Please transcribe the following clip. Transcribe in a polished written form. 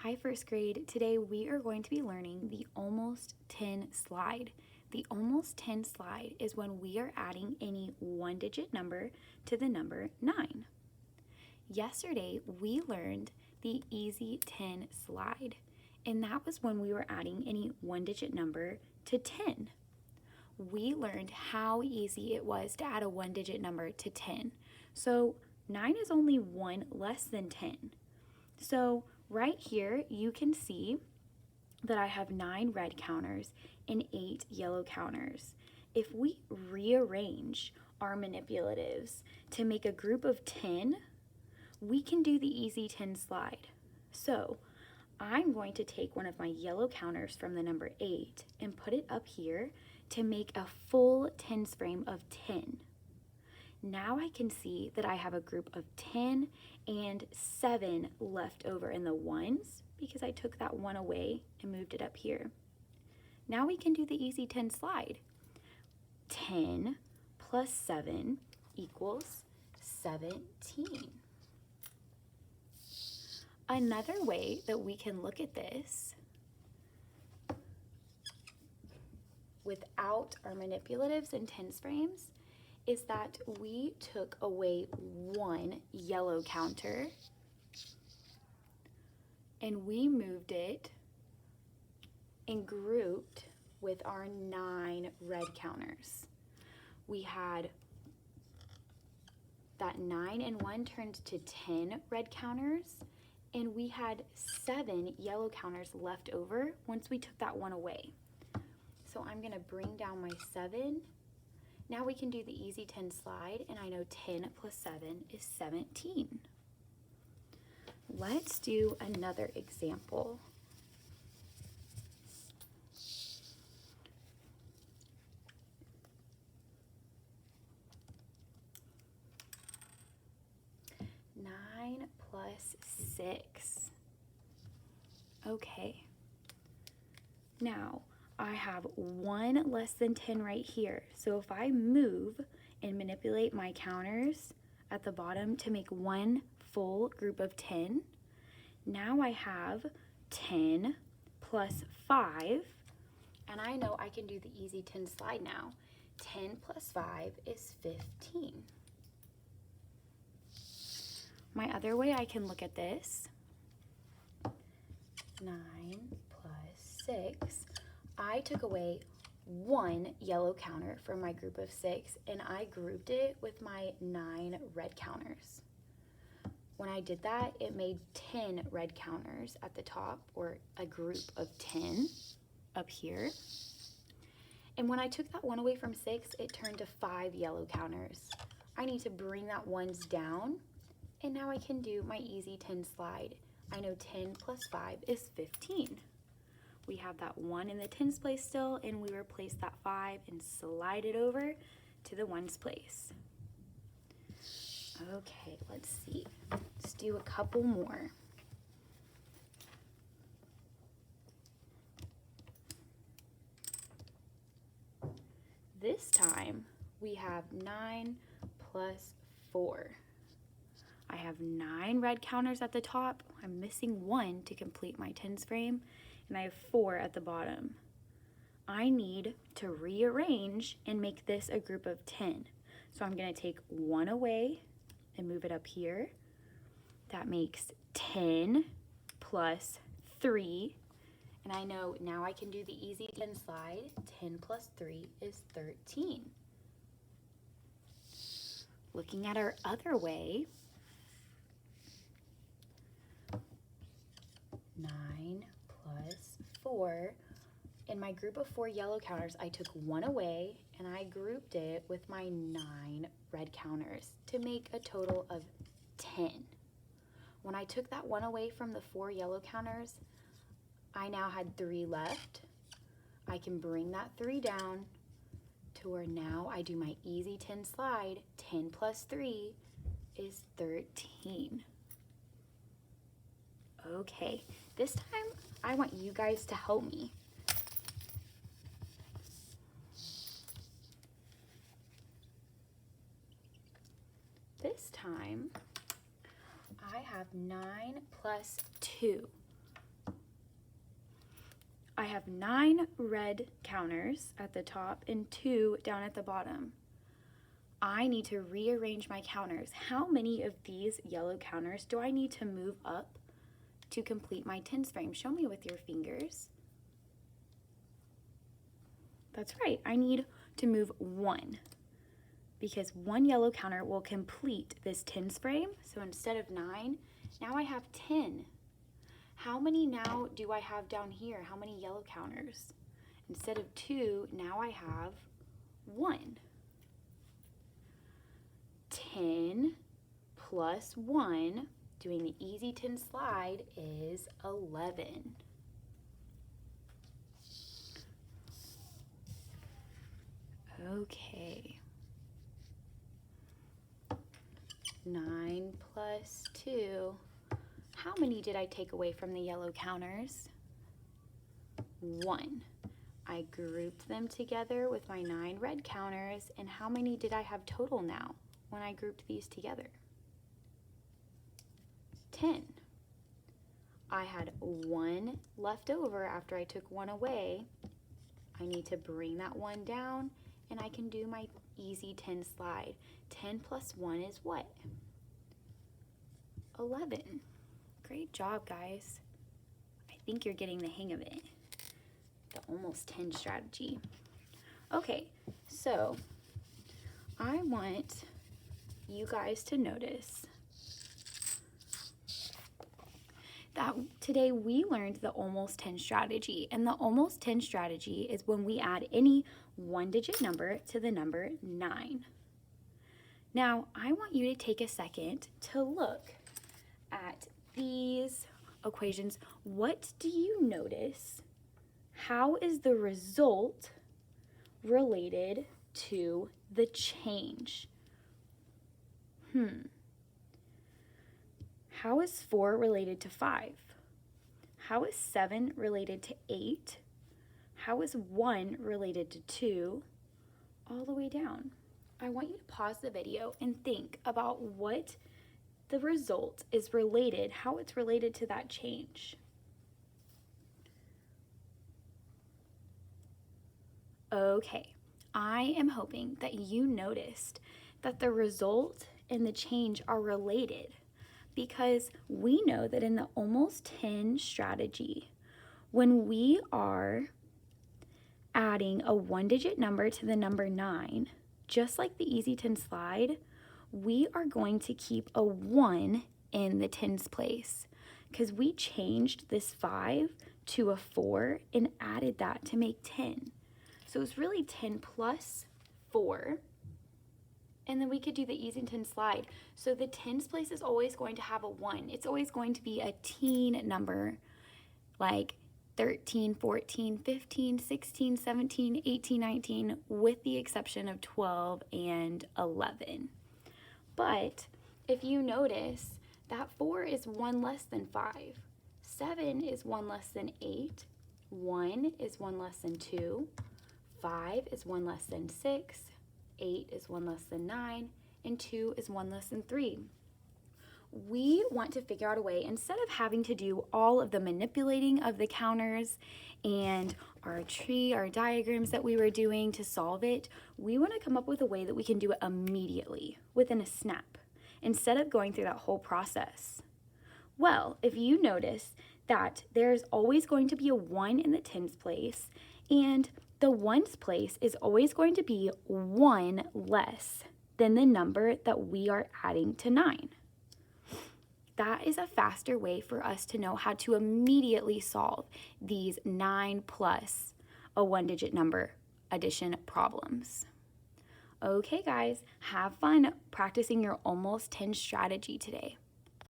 Hi, first grade. Today we are going to be learning the almost 10 slide. The almost 10 slide is when we are adding any one-digit number to the number 9. Yesterday we learned the easy 10 slide, and that was when we were adding any one-digit number to 10. We learned how easy it was to add a one-digit number to 10. So 9 is only one less than 10. So right here, you can see that I have 9 red counters and 8 yellow counters. If we rearrange our manipulatives to make a group of 10, we can do the easy 10 slide. So I'm going to take one of my yellow counters from the number 8 and put it up here to make a full tens frame of 10. Now I can see that I have a group of 10 and 7 left over in the ones because I took that one away and moved it up here. Now we can do the easy 10 slide. 10 plus 7 equals 17. Another way that we can look at this without our manipulatives and tens frames is that we took away one yellow counter and we moved it and grouped with our 9 red counters. We had that 9 and 1 turned to 10 red counters, and we had 7 yellow counters left over once we took that one away. So I'm going to bring down my 7. Now we can do the easy 10 slide, and I know 10 plus 7 is 17. Let's do another example. Nine plus 6. Okay. Now, I have one less than 10 right here. So if I move and manipulate my counters at the bottom to make one full group of 10, now I have 10 plus 5, and I know I can do the easy 10 slide now. 10 plus 5 is 15. My other way I can look at this, 9 plus 6, I took away one yellow counter from my group of 6 and I grouped it with my 9 red counters. When I did that, it made 10 red counters at the top, or a group of 10 up here. And when I took that one away from 6, it turned to 5 yellow counters. I need to bring that ones down, and now I can do my easy 10 slide. I know 10 plus 5 is 15. We have that 1 in the tens place still, and we replace that 5 and slide it over to the ones place. Okay, let's see. Let's do a couple more. This time we have 9 plus 4. I have 9 red counters at the top. I'm missing 1 to complete my tens frame, and I have 4 at the bottom. I need to rearrange and make this a group of 10. So I'm going to take 1 away and move it up here. That makes 10 plus 3. And I know now I can do the easy 10 slide. 10 plus 3 is 13. Looking at our other way, 9 plus 4. In my group of 4 yellow counters, I took 1 away and I grouped it with my 9 red counters to make a total of 10. When I took that 1 away from the 4 yellow counters, I now had 3 left. I can bring that 3 down to where now I do my easy 10 slide. 10 plus 3 is 13. Okay, this time I want you guys to help me. This time I have 9 plus 2. I have 9 red counters at the top and 2 down at the bottom. I need to rearrange my counters. How many of these yellow counters do I need to move up to complete my tens frame? Show me with your fingers. That's right, I need to move 1 because 1 yellow counter will complete this tens frame. So instead of 9, now I have 10. How many now do I have down here? How many yellow counters? Instead of 2, now I have 1. 10 plus 1, doing the easy 10 slide, is 11. Okay. 9 plus 2. How many did I take away from the yellow counters? 1. I grouped them together with my 9 red counters, and how many did I have total now when I grouped these together? 10. I had 1 left over after I took 1 away. I need to bring that 1 down, and I can do my easy 10 slide. 10 plus 1 is what? 11. Great job, guys. I think you're getting the hang of it. The almost 10 strategy. Okay, so I want you guys to notice that today we learned the almost 10 strategy, and the almost 10 strategy is when we add any 1-digit number to the number 9. Now, I want you to take a second to look at these equations. What do you notice? How is the result related to the change? How is 4 related to 5? How is 7 related to 8? How is 1 related to 2? All the way down. I want you to pause the video and think about what the result is related, how it's related to that change. Okay, I am hoping that you noticed that the result and the change are related, because we know that in the almost 10 strategy, when we are adding a 1-digit number to the number 9, just like the easy 10 slide, we are going to keep a 1 in the tens place because we changed this 5 to a 4 and added that to make 10. So it's really 10 plus 4. And then we could do the easy 10 slide. So the tens place is always going to have a 1. It's always going to be a teen number, like 13, 14, 15, 16, 17, 18, 19, with the exception of 12 and 11. But if you notice, that 4 is 1 less than 5. 7 is 1 less than 8. 1 is 1 less than 2. 5 is 1 less than 6. 8 is 1 less than 9. And 2 is 1 less than 3. We want to figure out a way, instead of having to do all of the manipulating of the counters and our tree, our diagrams that we were doing to solve it, we want to come up with a way that we can do it immediately, within a snap, instead of going through that whole process. Well, if you notice that there's always going to be a 1 in the tens place, and the ones place is always going to be 1 less than the number that we are adding to 9. That is a faster way for us to know how to immediately solve these 9 plus a 1-digit number addition problems. Okay, guys, have fun practicing your almost 10 strategy today.